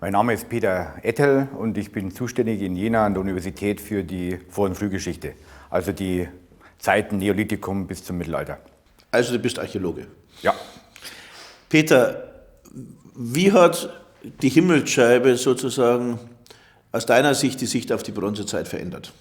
Mein Name ist Peter Ettel und ich bin zuständig in Jena an der Universität für die Vor- und Frühgeschichte, also die Zeiten Neolithikum bis zum Mittelalter. Also du bist Archäologe? Ja. Peter, wie hat die Himmelsscheibe sozusagen aus deiner Sicht die Sicht auf die Bronzezeit verändert?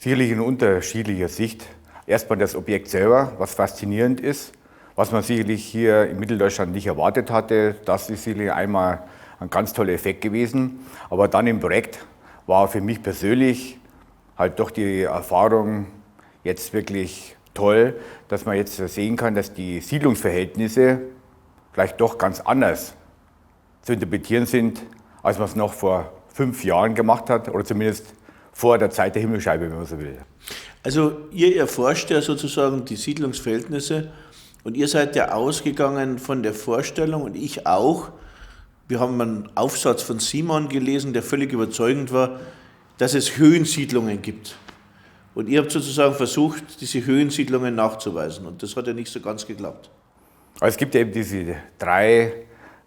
Sicherlich in unterschiedlicher Sicht. Erstmal das Objekt selber, was faszinierend ist, was man sicherlich hier in Mitteldeutschland nicht erwartet hatte. Das ist sicherlich einmal ein ganz toller Effekt gewesen. Aber dann im Projekt war für mich persönlich halt doch die Erfahrung jetzt wirklich toll, dass man jetzt sehen kann, dass die Siedlungsverhältnisse vielleicht doch ganz anders zu interpretieren sind, als man es noch vor 5 Jahren gemacht hat oder zumindest vor der Zeit der Himmelsscheibe, wenn man so will. Also ihr erforscht ja sozusagen die Siedlungsverhältnisse und ihr seid ja ausgegangen von der Vorstellung und ich auch. Wir haben einen Aufsatz von Simon gelesen, der völlig überzeugend war, dass es Höhensiedlungen gibt. Und ihr habt sozusagen versucht, diese Höhensiedlungen nachzuweisen und das hat ja nicht so ganz geklappt. Also es gibt ja eben diese 3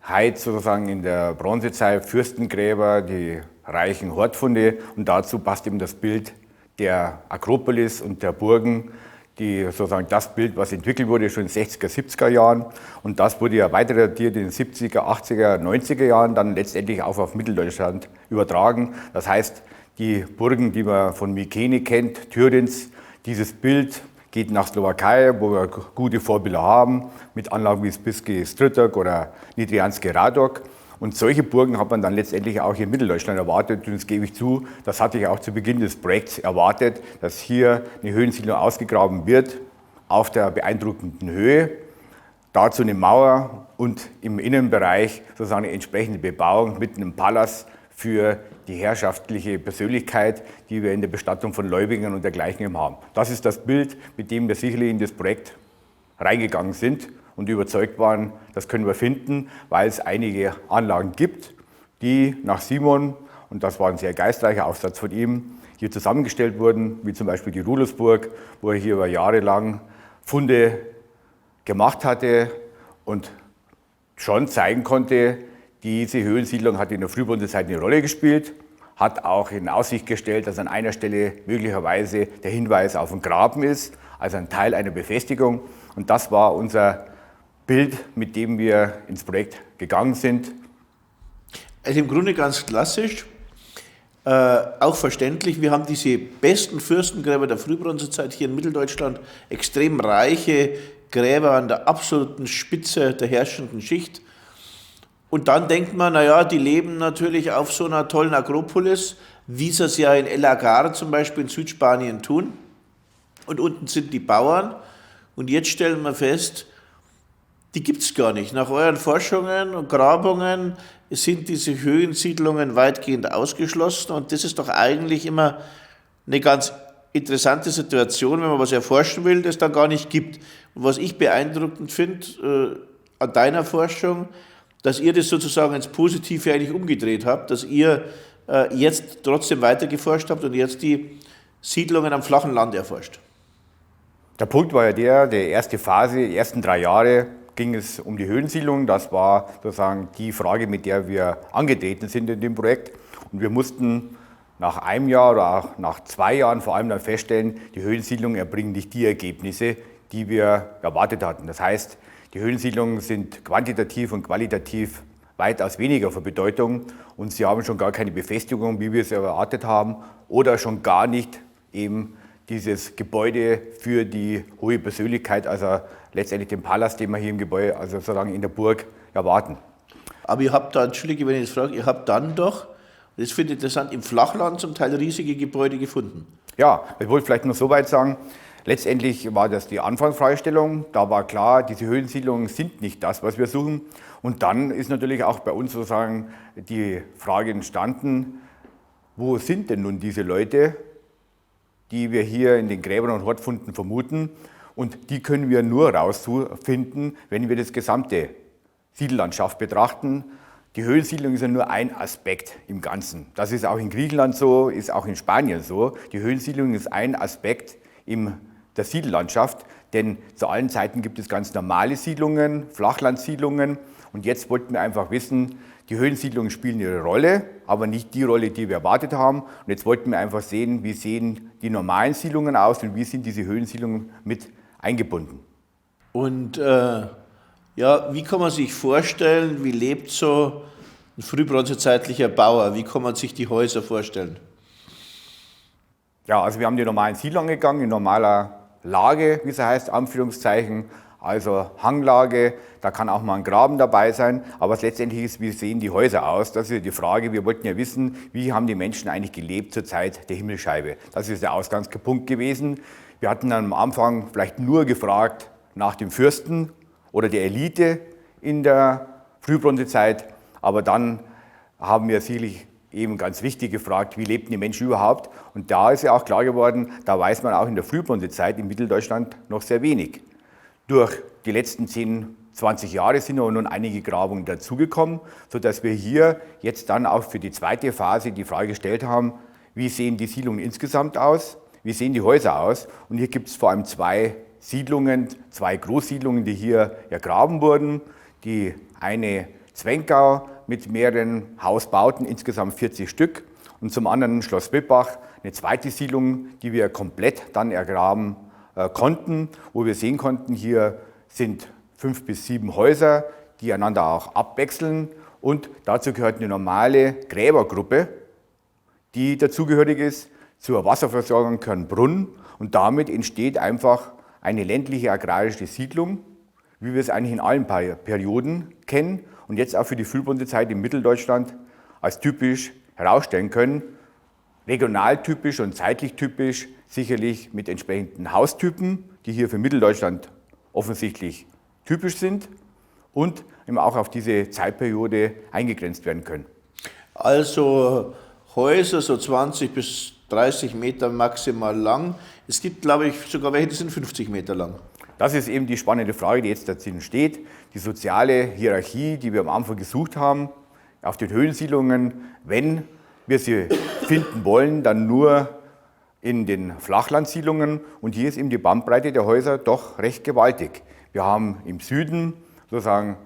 Heiz sozusagen in der Bronzezeit, Fürstengräber, die reichen Hortfunde und dazu passt eben das Bild der Akropolis und der Burgen, die sozusagen das Bild, was entwickelt wurde schon in den 60er, 70er Jahren und das wurde ja weiter datiert in den 70er, 80er, 90er Jahren, dann letztendlich auch auf Mitteldeutschland übertragen. Das heißt, die Burgen, die man von Mykene kennt, Türins, dieses Bild geht nach Slowakei, wo wir gute Vorbilder haben, mit Anlagen wie Spišský Střetůk oder Nitranský Hrádok. Und solche Burgen hat man dann letztendlich auch hier in Mitteldeutschland erwartet. Und das gebe ich zu, das hatte ich auch zu Beginn des Projekts erwartet, dass hier eine Höhensiedlung ausgegraben wird auf der beeindruckenden Höhe. Dazu eine Mauer und im Innenbereich sozusagen eine entsprechende Bebauung mit einem Palas für die herrschaftliche Persönlichkeit, die wir in der Bestattung von Leubingen und dergleichen haben. Das ist das Bild, mit dem wir sicherlich in das Projekt reingegangen sind und überzeugt waren, das können wir finden, weil es einige Anlagen gibt, die nach Simon, und das war ein sehr geistreicher Aufsatz von ihm, hier zusammengestellt wurden, wie zum Beispiel die Rudersburg, wo er hier über Jahre lang Funde gemacht hatte und schon zeigen konnte, diese Höhensiedlung hat in der Frühbronzezeit eine Rolle gespielt, hat auch in Aussicht gestellt, dass an einer Stelle möglicherweise der Hinweis auf einen Graben ist, also ein Teil einer Befestigung. Und das war unser Bild, mit dem wir ins Projekt gegangen sind. Also im Grunde ganz klassisch, auch verständlich. Wir haben diese besten Fürstengräber der Frühbronzezeit hier in Mitteldeutschland, extrem reiche Gräber an der absoluten Spitze der herrschenden Schicht. Und dann denkt man, naja, die leben natürlich auf so einer tollen Akropolis, wie sie es ja in El Agar zum Beispiel in Südspanien tun. Und unten sind die Bauern. Und jetzt stellen wir fest, die gibt es gar nicht. Nach euren Forschungen und Grabungen sind diese Höhensiedlungen weitgehend ausgeschlossen. Und das ist doch eigentlich immer eine ganz interessante Situation, wenn man was erforschen will, das dann gar nicht gibt. Und was ich beeindruckend finde an deiner Forschung, dass ihr das sozusagen ins Positive eigentlich umgedreht habt, dass ihr jetzt trotzdem weiter geforscht habt und jetzt die Siedlungen am flachen Land erforscht. Der Punkt war ja der erste Phase, die ersten 3 Jahre ging es um die Höhensiedlung. Das war sozusagen die Frage, mit der wir angetreten sind in dem Projekt. Und wir mussten nach einem Jahr oder auch nach 2 Jahren vor allem dann feststellen, die Höhensiedlungen erbringen nicht die Ergebnisse, die wir erwartet hatten. Das heißt, die Höhensiedlungen sind quantitativ und qualitativ weitaus weniger von Bedeutung und sie haben schon gar keine Befestigung, wie wir es erwartet haben, oder schon gar nicht eben dieses Gebäude für die hohe Persönlichkeit, also letztendlich den Palast, den wir hier im Gebäude, also sozusagen in der Burg, erwarten. Aber ihr habt da, entschuldige, wenn ich das frage, ihr habt dann doch, und das finde ich interessant, im Flachland zum Teil riesige Gebäude gefunden. Ja, ich wollte vielleicht nur so weit sagen, letztendlich war das die Anfangsfreistellung, da war klar, diese Höhensiedlungen sind nicht das, was wir suchen. Und dann ist natürlich auch bei uns sozusagen die Frage entstanden, wo sind denn nun diese Leute, die wir hier in den Gräbern und Hortfunden vermuten? Und die können wir nur rausfinden, wenn wir das gesamte Siedellandschaft betrachten. Die Höhensiedlung ist ja nur ein Aspekt im Ganzen. Das ist auch in Griechenland so, ist auch in Spanien so. Die Höhensiedlung ist ein Aspekt der Siedellandschaft, denn zu allen Zeiten gibt es ganz normale Siedlungen, Flachlandsiedlungen. Und jetzt wollten wir einfach wissen, die Höhensiedlungen spielen ihre Rolle, aber nicht die Rolle, die wir erwartet haben. Und jetzt wollten wir einfach sehen, wie sehen die normalen Siedlungen aus und wie sind diese Höhensiedlungen mit eingebunden. Und wie kann man sich vorstellen, wie lebt so ein frühbronzezeitlicher Bauer? Wie kann man sich die Häuser vorstellen? Ja, also wir haben die normalen Siedlungen gegangen, in normaler Lage, wie es heißt, Anführungszeichen, also Hanglage, da kann auch mal ein Graben dabei sein, aber was letztendlich ist, wie sehen die Häuser aus? Das ist die Frage, wir wollten ja wissen, wie haben die Menschen eigentlich gelebt zur Zeit der Himmelscheibe? Das ist der Ausgangspunkt gewesen. Wir hatten dann am Anfang vielleicht nur gefragt nach dem Fürsten oder der Elite in der Frühbronzezeit, aber dann haben wir sicherlich eben ganz wichtig gefragt, wie lebten die Menschen überhaupt? Und da ist ja auch klar geworden, da weiß man auch in der Frühbronzezeit in Mitteldeutschland noch sehr wenig. Durch die letzten 10, 20 Jahre sind aber nun einige Grabungen dazugekommen, sodass wir hier jetzt dann auch für die zweite Phase die Frage gestellt haben, wie sehen die Siedlungen insgesamt aus, wie sehen die Häuser aus? Und hier gibt es vor allem zwei Siedlungen, zwei Großsiedlungen, die hier ergraben wurden. Die eine Zwenkau mit mehreren Hausbauten, insgesamt 40 Stück. Und zum anderen Schloss Wittbach, eine zweite Siedlung, die wir komplett dann ergraben konnten, wo wir sehen konnten, hier sind 5 bis 7 Häuser, die einander auch abwechseln. Und dazu gehört eine normale Gräbergruppe, die dazugehörig ist. Zur Wasserversorgung gehören Brunnen und damit entsteht einfach eine ländliche agrarische Siedlung, wie wir es eigentlich in allen Perioden kennen und jetzt auch für die Frühbronzezeit in Mitteldeutschland als typisch herausstellen können. Regional typisch und zeitlich typisch, sicherlich mit entsprechenden Haustypen, die hier für Mitteldeutschland offensichtlich typisch sind und eben auch auf diese Zeitperiode eingegrenzt werden können. Also Häuser so 20 bis 30 Meter maximal lang. Es gibt, glaube ich, sogar welche, die sind 50 Meter lang. Das ist eben die spannende Frage, die jetzt dazu steht. Die soziale Hierarchie, die wir am Anfang gesucht haben, auf den Höhensiedlungen, wenn wir sie finden wollen, dann nur in den Flachlandsiedlungen. Und hier ist eben die Bandbreite der Häuser doch recht gewaltig. Wir haben im Süden sozusagen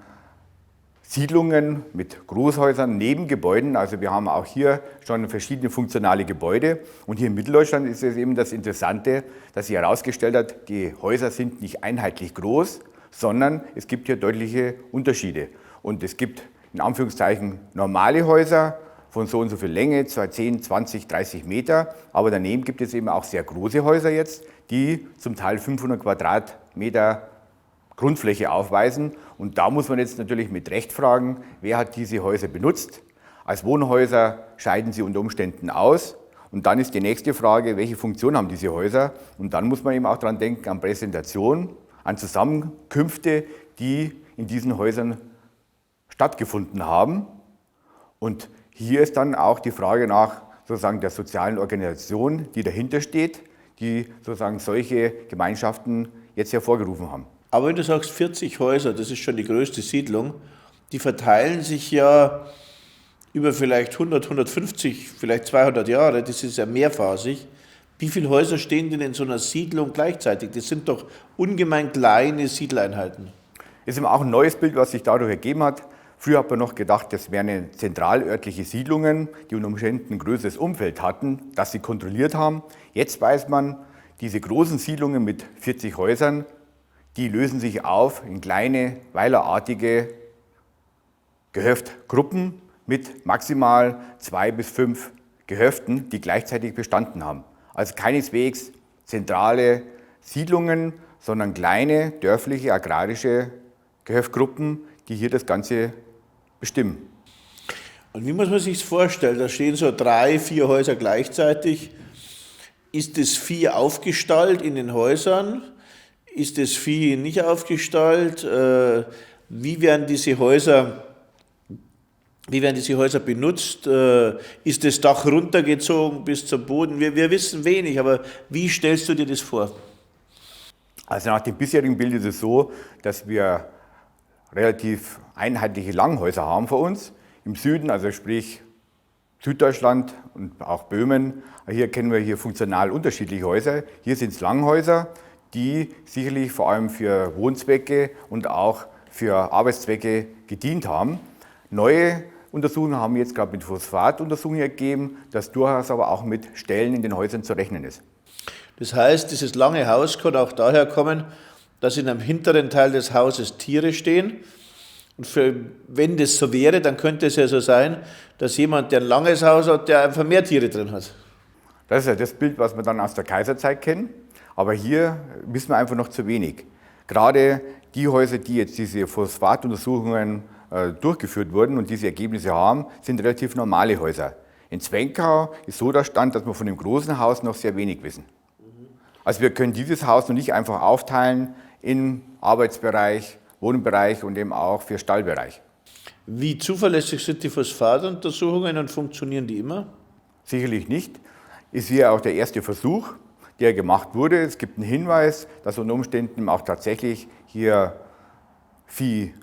Siedlungen mit Großhäusern neben Gebäuden. Also wir haben auch hier schon verschiedene funktionale Gebäude. Und hier in Mitteldeutschland ist es eben das Interessante, dass sich herausgestellt hat, die Häuser sind nicht einheitlich groß, sondern es gibt hier deutliche Unterschiede. Und es gibt in Anführungszeichen normale Häuser von so und so viel Länge, zwar 10, 20, 30 Meter, aber daneben gibt es eben auch sehr große Häuser jetzt, die zum Teil 500 Quadratmeter Grundfläche aufweisen. Und da muss man jetzt natürlich mit Recht fragen, wer hat diese Häuser benutzt? Als Wohnhäuser scheiden sie unter Umständen aus. Und dann ist die nächste Frage, welche Funktion haben diese Häuser? Und dann muss man eben auch daran denken, an Präsentation, an Zusammenkünfte, die in diesen Häusern stattgefunden haben. Und hier ist dann auch die Frage nach sozusagen der sozialen Organisation, die dahinter steht, die sozusagen solche Gemeinschaften jetzt hervorgerufen haben. Aber wenn du sagst 40 Häuser, das ist schon die größte Siedlung, die verteilen sich ja über vielleicht 100, 150, vielleicht 200 Jahre, das ist ja mehrphasig. Wie viele Häuser stehen denn in so einer Siedlung gleichzeitig? Das sind doch ungemein kleine Siedeleinheiten. Das ist eben auch ein neues Bild, was sich dadurch ergeben hat. Früher hat man noch gedacht, das wären zentralörtliche Siedlungen, die unter Umständen ein größeres Umfeld hatten, das sie kontrolliert haben. Jetzt weiß man, diese großen Siedlungen mit 40 Häusern, die lösen sich auf in kleine, weilerartige Gehöftgruppen mit maximal 2 bis 5 Gehöften, die gleichzeitig bestanden haben. Also keineswegs zentrale Siedlungen, sondern kleine, dörfliche, agrarische Gehöftgruppen, die hier das Ganze bestimmen. Und wie muss man sich das vorstellen? Da stehen so 3, 4 Häuser gleichzeitig. Ist das Vieh aufgestallt in den Häusern? Ist das Vieh nicht aufgestallt? Wie werden diese Häuser benutzt? Ist das Dach runtergezogen bis zum Boden? Wir wissen wenig, aber wie stellst du dir das vor? Also nach dem bisherigen Bild ist es so, dass wir relativ einheitliche Langhäuser haben für uns. Im Süden, also sprich Süddeutschland und auch Böhmen, hier kennen wir hier funktional unterschiedliche Häuser. Hier sind es Langhäuser, die sicherlich vor allem für Wohnzwecke und auch für Arbeitszwecke gedient haben. Neue Untersuchungen haben jetzt gerade mit Phosphatuntersuchungen ergeben, dass durchaus aber auch mit Stellen in den Häusern zu rechnen ist. Das heißt, dieses lange Haus kann auch daher kommen, dass in einem hinteren Teil des Hauses Tiere stehen. Und wenn das so wäre, dann könnte es ja so sein, dass jemand, der ein langes Haus hat, der einfach mehr Tiere drin hat. Das ist ja das Bild, was wir dann aus der Kaiserzeit kennen. Aber hier wissen wir einfach noch zu wenig. Gerade die Häuser, die jetzt diese Phosphatuntersuchungen durchgeführt wurden und diese Ergebnisse haben, sind relativ normale Häuser. In Zwenkau ist so der Stand, dass wir von dem großen Haus noch sehr wenig wissen. Also wir können dieses Haus noch nicht einfach aufteilen in Arbeitsbereich, Wohnbereich und eben auch für Stallbereich. Wie zuverlässig sind die Phosphatuntersuchungen und funktionieren die immer? Sicherlich nicht. Ist hier auch der erste Versuch, der gemacht wurde. Es gibt einen Hinweis, dass unter Umständen auch tatsächlich hier Vieh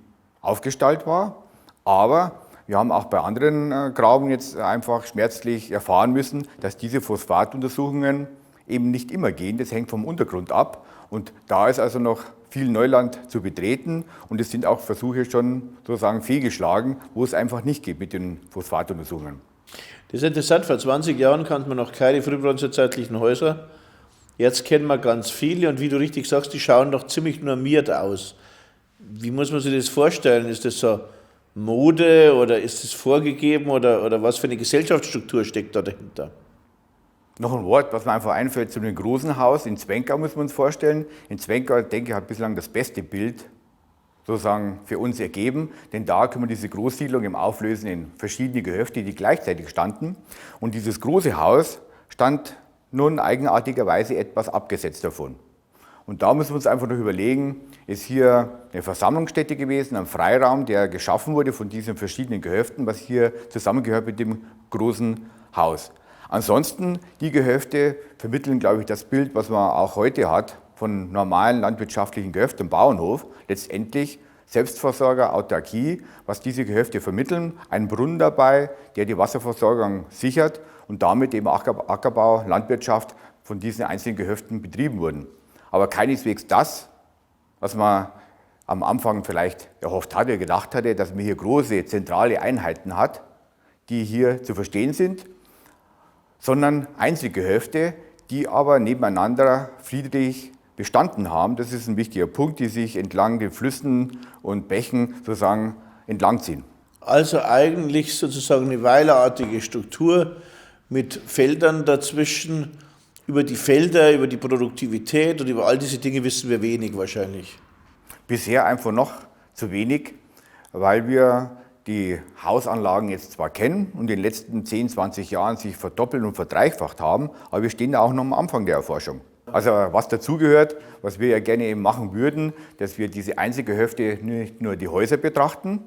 aufgestallt war. Aber wir haben auch bei anderen Grabungen jetzt einfach schmerzlich erfahren müssen, dass diese Phosphatuntersuchungen eben nicht immer gehen. Das hängt vom Untergrund ab. Und da ist also noch viel Neuland zu betreten. Und es sind auch Versuche schon sozusagen fehlgeschlagen, wo es einfach nicht geht mit den Phosphatuntersuchungen. Das ist interessant. Vor 20 Jahren kannte man noch keine frühbronzezeitlichen Häuser. Jetzt kennen wir ganz viele und wie du richtig sagst, die schauen doch ziemlich normiert aus. Wie muss man sich das vorstellen? Ist das so Mode oder ist das vorgegeben oder was für eine Gesellschaftsstruktur steckt da dahinter? Noch ein Wort, was mir einfach einfällt zu dem großen Haus in Zwenkau, muss man uns vorstellen. In Zwenkau, denke ich, hat bislang das beste Bild sozusagen für uns ergeben, denn da können wir diese Großsiedlung im Auflösen in verschiedene Gehöfte, die gleichzeitig standen. Und dieses große Haus stand nun eigenartigerweise etwas abgesetzt davon. Und da müssen wir uns einfach noch überlegen, ist hier eine Versammlungsstätte gewesen, ein Freiraum, der geschaffen wurde von diesen verschiedenen Gehöften, was hier zusammengehört mit dem großen Haus. Ansonsten, die Gehöfte vermitteln, glaube ich, das Bild, was man auch heute hat, von normalen landwirtschaftlichen Gehöften im Bauernhof. Letztendlich Selbstversorger, Autarkie, was diese Gehöfte vermitteln. Ein Brunnen dabei, der die Wasserversorgung sichert und damit eben Ackerbau, Landwirtschaft von diesen einzelnen Gehöften betrieben wurden. Aber keineswegs das, was man am Anfang vielleicht erhofft hatte, gedacht hatte, dass man hier große zentrale Einheiten hat, die hier zu verstehen sind, sondern Einzelgehöfte, die aber nebeneinander friedlich bestanden haben. Das ist ein wichtiger Punkt, die sich entlang den Flüssen und Bächen sozusagen entlangziehen. Also eigentlich sozusagen eine weilerartige Struktur mit Feldern dazwischen. Über die Felder, über die Produktivität und über all diese Dinge wissen wir wenig wahrscheinlich. Bisher einfach noch zu wenig, weil wir die Hausanlagen jetzt zwar kennen und in den letzten 10, 20 Jahren sich verdoppelt und verdreifacht haben, aber wir stehen da auch noch am Anfang der Erforschung. Also was dazugehört, was wir ja gerne eben machen würden, dass wir diese Einzelgehöfte nicht nur die Häuser betrachten,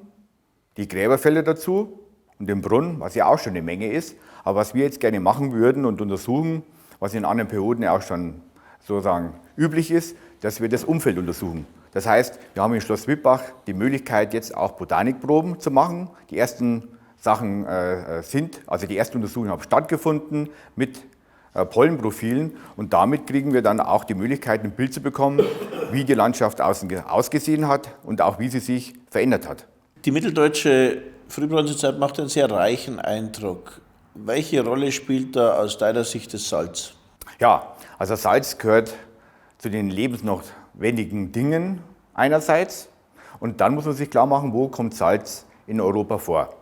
die Gräberfelder dazu und den Brunnen, was ja auch schon eine Menge ist, aber was wir jetzt gerne machen würden und untersuchen, was in anderen Perioden ja auch schon sozusagen üblich ist, dass wir das Umfeld untersuchen. Das heißt, wir haben in Schloss Wittbach die Möglichkeit, jetzt auch Botanikproben zu machen. Die ersten Sachen die ersten Untersuchungen haben stattgefunden mit Pollenprofilen und damit kriegen wir dann auch die Möglichkeit, ein Bild zu bekommen, wie die Landschaft ausgesehen hat und auch wie sie sich verändert hat. Die mitteldeutsche Frühbronzezeit macht einen sehr reichen Eindruck. Welche Rolle spielt da aus deiner Sicht das Salz? Ja, also Salz gehört zu den lebensnotwendigen Dingen einerseits und dann muss man sich klar machen, wo kommt Salz in Europa vor.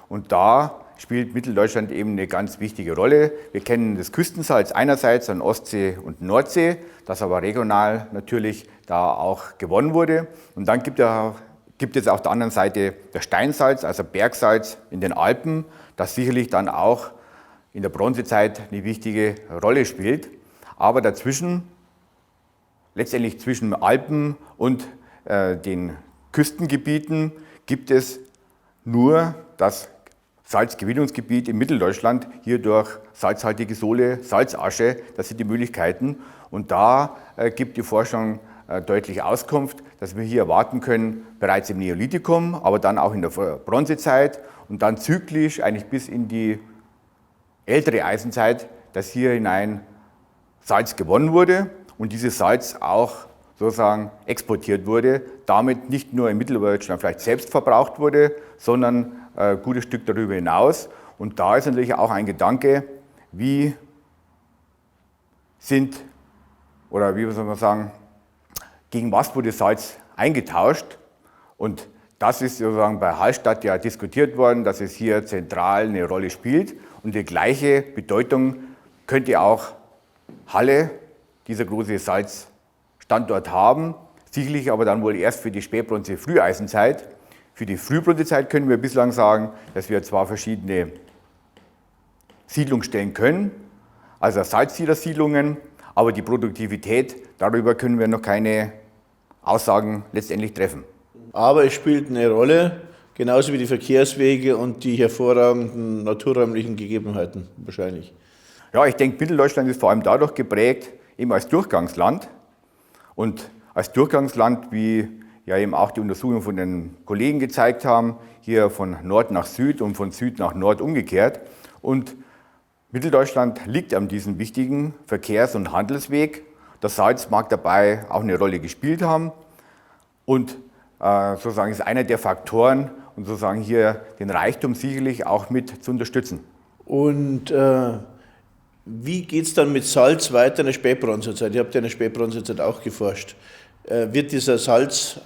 Und da spielt Mitteldeutschland eben eine ganz wichtige Rolle. Wir kennen das Küstensalz einerseits an Ostsee und Nordsee, das aber regional natürlich da auch gewonnen wurde. Und dann gibt es auf der anderen Seite das Steinsalz, also Bergsalz in den Alpen, das sicherlich dann auch in der Bronzezeit eine wichtige Rolle spielt. Aber dazwischen, letztendlich zwischen Alpen und den Küstengebieten, gibt es nur das Salzgewinnungsgebiet in Mitteldeutschland, hier durch salzhaltige Sohle, Salzasche, das sind die Möglichkeiten. Und da gibt die Forschung deutlich Auskunft, dass wir hier erwarten können, bereits im Neolithikum, aber dann auch in der Bronzezeit und dann zyklisch eigentlich bis in die ältere Eisenzeit, dass hier hinein Salz gewonnen wurde und dieses Salz auch sozusagen exportiert wurde, damit nicht nur in Mitteldeutschland vielleicht selbst verbraucht wurde, sondern ein gutes Stück darüber hinaus. Und da ist natürlich auch ein Gedanke, wie soll man sagen, gegen was wurde Salz eingetauscht? Und das ist sozusagen bei Hallstatt ja diskutiert worden, dass es hier zentral eine Rolle spielt. Und die gleiche Bedeutung könnte auch Halle, dieser große Salzstandort, haben. Sicherlich aber dann wohl erst für die Spätbronze-Früheisenzeit. Für die Frühbronzezeit können wir bislang sagen, dass wir zwar verschiedene Siedlungen stellen können, also Salzsiedersiedlungen, aber die Produktivität, darüber können wir noch keine Aussagen letztendlich treffen. Aber es spielt eine Rolle, genauso wie die Verkehrswege und die hervorragenden naturräumlichen Gegebenheiten wahrscheinlich. Ja, ich denke, Mitteldeutschland ist vor allem dadurch geprägt, eben als Durchgangsland. Und als Durchgangsland, wie ja eben auch die Untersuchungen von den Kollegen gezeigt haben, hier von Nord nach Süd und von Süd nach Nord umgekehrt. Und Mitteldeutschland liegt an diesem wichtigen Verkehrs- und Handelsweg. Das Salz mag dabei auch eine Rolle gespielt haben. Und sozusagen ist einer der Faktoren, um sozusagen hier den Reichtum sicherlich auch mit zu unterstützen. Und wie geht es dann mit Salz weiter in der Spätbronzezeit? Ihr habt ja in der Spätbronzezeit auch geforscht. Wird dieser Salzausbau,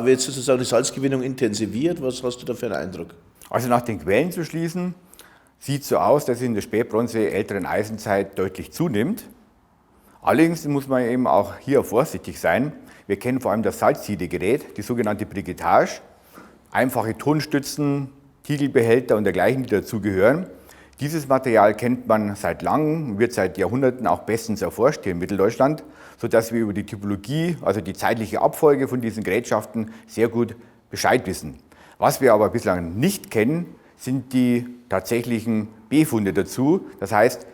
wird sozusagen die Salzgewinnung intensiviert? Was hast du da für einen Eindruck? Also nach den Quellen zu schließen, sieht so aus, dass es in der Spätbronze älteren Eisenzeit deutlich zunimmt. Allerdings muss man eben auch hier vorsichtig sein. Wir kennen vor allem das Salzsiedegerät, die sogenannte Briquettage, einfache Tonstützen, Tiegelbehälter und dergleichen, die dazugehören. Dieses Material kennt man seit langem, wird seit Jahrhunderten auch bestens erforscht hier in Mitteldeutschland, sodass wir über die Typologie, also die zeitliche Abfolge von diesen Gerätschaften, sehr gut Bescheid wissen. Was wir aber bislang nicht kennen, sind die tatsächlichen Befunde dazu. Das heißt,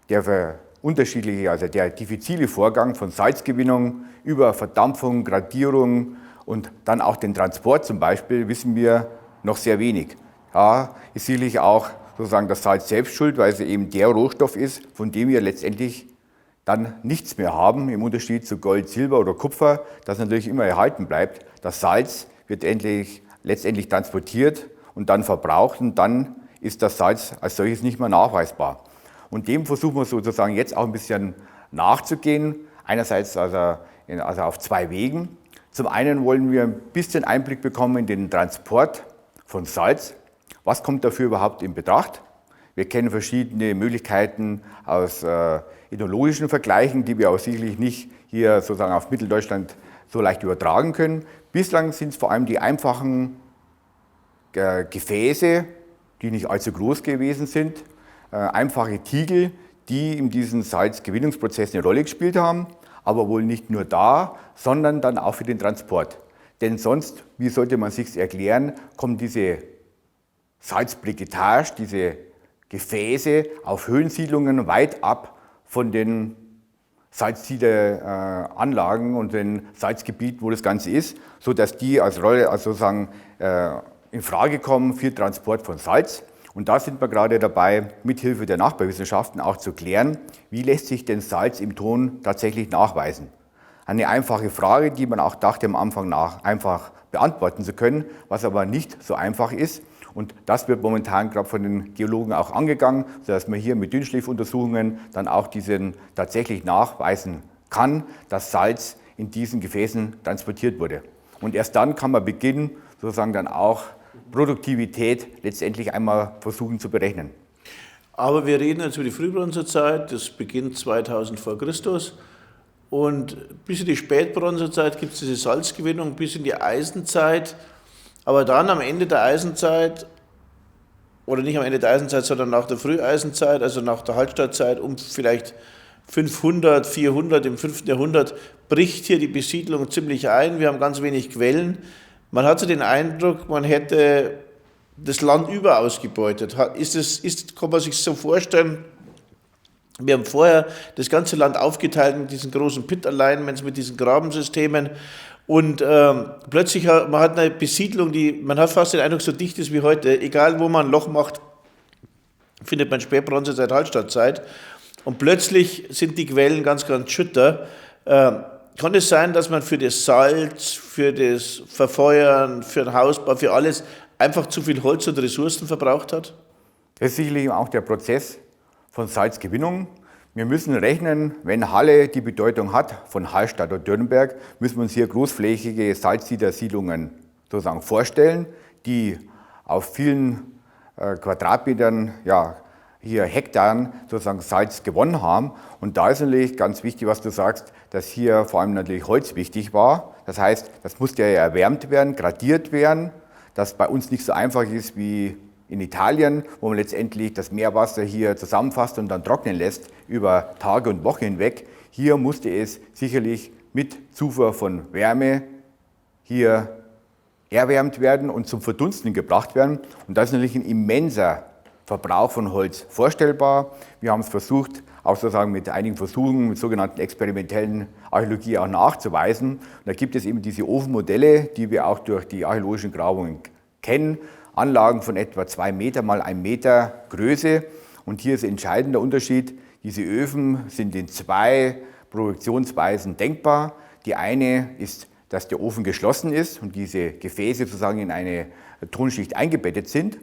der diffizile Vorgang von Salzgewinnung über Verdampfung, Gradierung und dann auch den Transport zum Beispiel, wissen wir noch sehr wenig. Da ist sicherlich auch sozusagen das Salz selbst schuld, weil es eben der Rohstoff ist, von dem wir letztendlich dann nichts mehr haben, im Unterschied zu Gold, Silber oder Kupfer, das natürlich immer erhalten bleibt. Das Salz wird letztendlich transportiert und dann verbraucht und dann ist das Salz als solches nicht mehr nachweisbar. Und dem versuchen wir sozusagen jetzt auch ein bisschen nachzugehen, einerseits also auf zwei Wegen. Zum einen wollen wir ein bisschen Einblick bekommen in den Transport von Salz. Was kommt dafür überhaupt in Betracht? Wir kennen verschiedene Möglichkeiten aus ethnologischen Vergleichen, die wir aber sicherlich nicht hier sozusagen auf Mitteldeutschland so leicht übertragen können. Bislang sind es vor allem die einfachen Gefäße, die nicht allzu groß gewesen sind, einfache Tiegel, die in diesem Salzgewinnungsprozess eine Rolle gespielt haben, aber wohl nicht nur da, sondern dann auch für den Transport. Denn sonst, wie sollte man sich erklären, kommen diese Salzbriquetage, diese Gefäße auf Höhensiedlungen weit ab von den Salzsiederanlagen und den Salzgebieten, wo das Ganze ist, sodass die als Rolle sozusagen in Frage kommen für Transport von Salz. Und da sind wir gerade dabei, mithilfe der Nachbarwissenschaften auch zu klären, wie lässt sich denn Salz im Ton tatsächlich nachweisen. Eine einfache Frage, die man auch dachte am Anfang nach einfach beantworten zu können, was aber nicht so einfach ist. Und das wird momentan gerade von den Geologen auch angegangen, sodass man hier mit Dünnschlifuntersuchungen dann auch diesen tatsächlich nachweisen kann, dass Salz in diesen Gefäßen transportiert wurde. Und erst dann kann man beginnen, sozusagen dann auch Produktivität letztendlich einmal versuchen zu berechnen. Aber wir reden jetzt über die Frühbronzezeit, das beginnt 2000 vor Christus. Und bis in die Spätbronzezeit gibt es diese Salzgewinnung, bis in die Eisenzeit. Aber dann am Ende der Eisenzeit, oder nicht am Ende der Eisenzeit, sondern nach der Früheisenzeit, also nach der Hallstattzeit, um vielleicht 500, 400 im 5. Jahrhundert, bricht hier die Besiedlung ziemlich ein. Wir haben ganz wenig Quellen. Man hat so den Eindruck, man hätte das Land überausgebeutet. Kann man sich so vorstellen, wir haben vorher das ganze Land aufgeteilt mit diesen großen Pit-Alignments, mit diesen Grabensystemen und plötzlich man hat eine Besiedlung, man hat fast den Eindruck, so dicht ist wie heute. Egal, wo man ein Loch macht, findet man Spätbronzezeit, Hallstattzeit. und plötzlich sind die Quellen ganz, ganz schütter. Kann es sein, dass man für das Salz, für das Verfeuern, für den Hausbau, für alles einfach zu viel Holz und Ressourcen verbraucht hat? Das ist sicherlich auch der Prozess von Salzgewinnung. Wir müssen rechnen, wenn Halle die Bedeutung hat von Hallstatt oder Dürnberg, müssen wir uns hier großflächige Salzsiedersiedlungen sozusagen vorstellen, die auf vielen Quadratmetern, ja, hier Hektaren sozusagen Salz gewonnen haben. Und da ist natürlich ganz wichtig, was du sagst, dass hier vor allem natürlich Holz wichtig war. Das heißt, das musste ja erwärmt werden, gradiert werden, das bei uns nicht so einfach ist wie in Italien, wo man letztendlich das Meerwasser hier zusammenfasst und dann trocknen lässt über Tage und Wochen hinweg. Hier musste es sicherlich mit Zufuhr von Wärme hier erwärmt werden und zum Verdunsten gebracht werden. Und das ist natürlich ein immenser Verbrauch von Holz vorstellbar. Wir haben es versucht, auch sozusagen mit einigen Versuchen, mit sogenannten experimentellen Archäologie auch nachzuweisen. Und da gibt es eben diese Ofenmodelle, die wir auch durch die archäologischen Grabungen kennen. Anlagen von etwa 2 Meter mal 1 Meter Größe. Und hier ist ein entscheidender Unterschied. Diese Öfen sind in 2 Projektionsweisen denkbar. Die eine ist, dass der Ofen geschlossen ist und diese Gefäße sozusagen in eine Tonschicht eingebettet sind.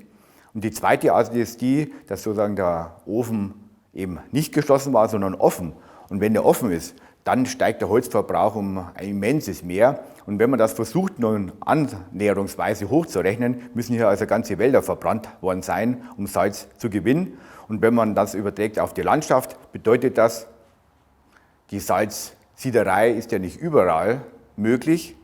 Und die zweite Art ist die, dass sozusagen der Ofen eben nicht geschlossen war, sondern offen. Und wenn der offen ist, dann steigt der Holzverbrauch um ein immenses Mehr. Und wenn man das versucht, nun annäherungsweise hochzurechnen, müssen hier also ganze Wälder verbrannt worden sein, um Salz zu gewinnen. Und wenn man das überträgt auf die Landschaft, bedeutet das, die Salzsiederei ist ja nicht überall möglich.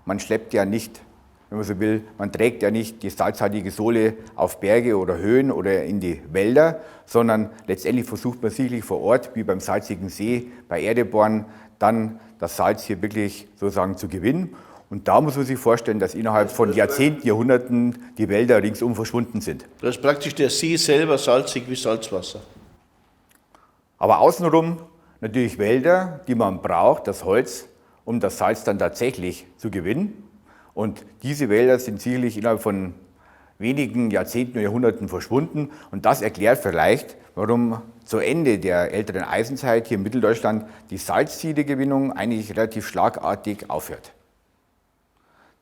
Man schleppt ja nicht, wenn man so will, man trägt ja nicht die salzhaltige Sohle auf Berge oder Höhen oder in die Wälder, sondern letztendlich versucht man sicherlich vor Ort, wie beim salzigen See, bei Erdebohren, dann das Salz hier wirklich sozusagen zu gewinnen. Und da muss man sich vorstellen, dass innerhalb von Jahrzehnten, Jahrhunderten die Wälder ringsum verschwunden sind. Das ist praktisch der See selber salzig wie Salzwasser. Aber außenrum natürlich Wälder, die man braucht, das Holz, um das Salz dann tatsächlich zu gewinnen. Und diese Wälder sind sicherlich innerhalb von wenigen Jahrzehnten und Jahrhunderten verschwunden. Und das erklärt vielleicht, warum zu Ende der älteren Eisenzeit hier in Mitteldeutschland die Salzsiedegewinnung eigentlich relativ schlagartig aufhört.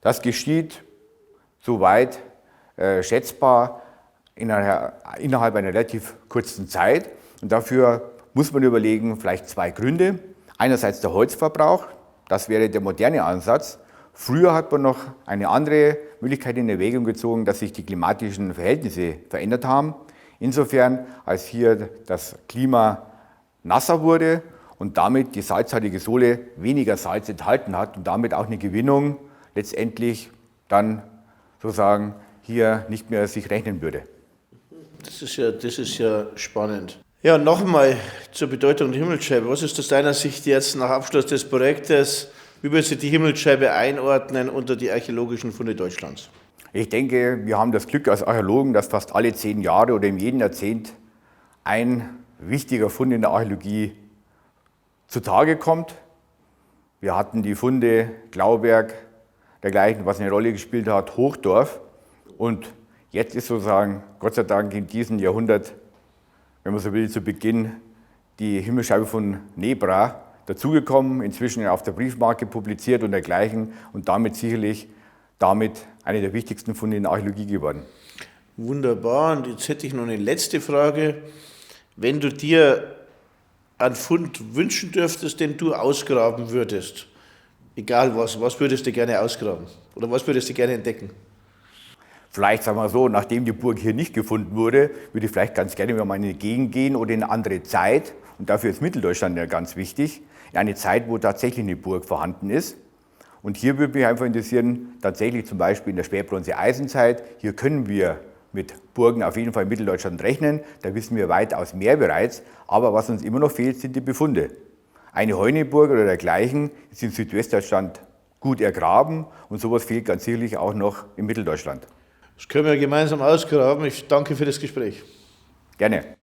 Das geschieht soweit schätzbar innerhalb einer relativ kurzen Zeit. Und dafür muss man überlegen, vielleicht 2 Gründe. Einerseits der Holzverbrauch, das wäre der moderne Ansatz. Früher hat man noch eine andere Möglichkeit in Erwägung gezogen, dass sich die klimatischen Verhältnisse verändert haben. Insofern, als hier das Klima nasser wurde und damit die salzhaltige Sohle weniger Salz enthalten hat und damit auch eine Gewinnung letztendlich dann sozusagen hier nicht mehr sich rechnen würde. Das ist ja spannend. Ja, nochmal zur Bedeutung der Himmelsscheibe. Was ist aus deiner Sicht jetzt nach Abschluss des Projektes? Wie würdest du die Himmelsscheibe einordnen unter die archäologischen Funde Deutschlands? Ich denke, wir haben das Glück als Archäologen, dass fast alle 10 Jahre oder in jedem Jahrzehnt ein wichtiger Fund in der Archäologie zutage kommt. Wir hatten die Funde Glauberg, dergleichen, was eine Rolle gespielt hat, Hochdorf. Und jetzt ist sozusagen, Gott sei Dank in diesem Jahrhundert, wenn man so will, zu Beginn die Himmelsscheibe von Nebra dazugekommen, inzwischen auf der Briefmarke publiziert und dergleichen und damit sicherlich eine der wichtigsten Funde in der Archäologie geworden. Wunderbar. Und jetzt hätte ich noch eine letzte Frage. Wenn du dir einen Fund wünschen dürftest, den du ausgraben würdest, egal was würdest du gerne ausgraben? Oder was würdest du gerne entdecken? Vielleicht, sagen wir so, nachdem die Burg hier nicht gefunden wurde, würde ich vielleicht ganz gerne mal in eine Gegend gehen oder in eine andere Zeit. Und dafür ist Mitteldeutschland ja ganz wichtig. In eine Zeit, wo tatsächlich eine Burg vorhanden ist. Und hier würde mich einfach interessieren, tatsächlich zum Beispiel in der Spätbronze-Eisenzeit, hier können wir mit Burgen auf jeden Fall in Mitteldeutschland rechnen. Da wissen wir weitaus mehr bereits. Aber was uns immer noch fehlt, sind die Befunde. Eine Heuneburg oder dergleichen ist in Südwestdeutschland gut ergraben. Und sowas fehlt ganz sicherlich auch noch in Mitteldeutschland. Das können wir gemeinsam ausgraben. Ich danke für das Gespräch. Gerne.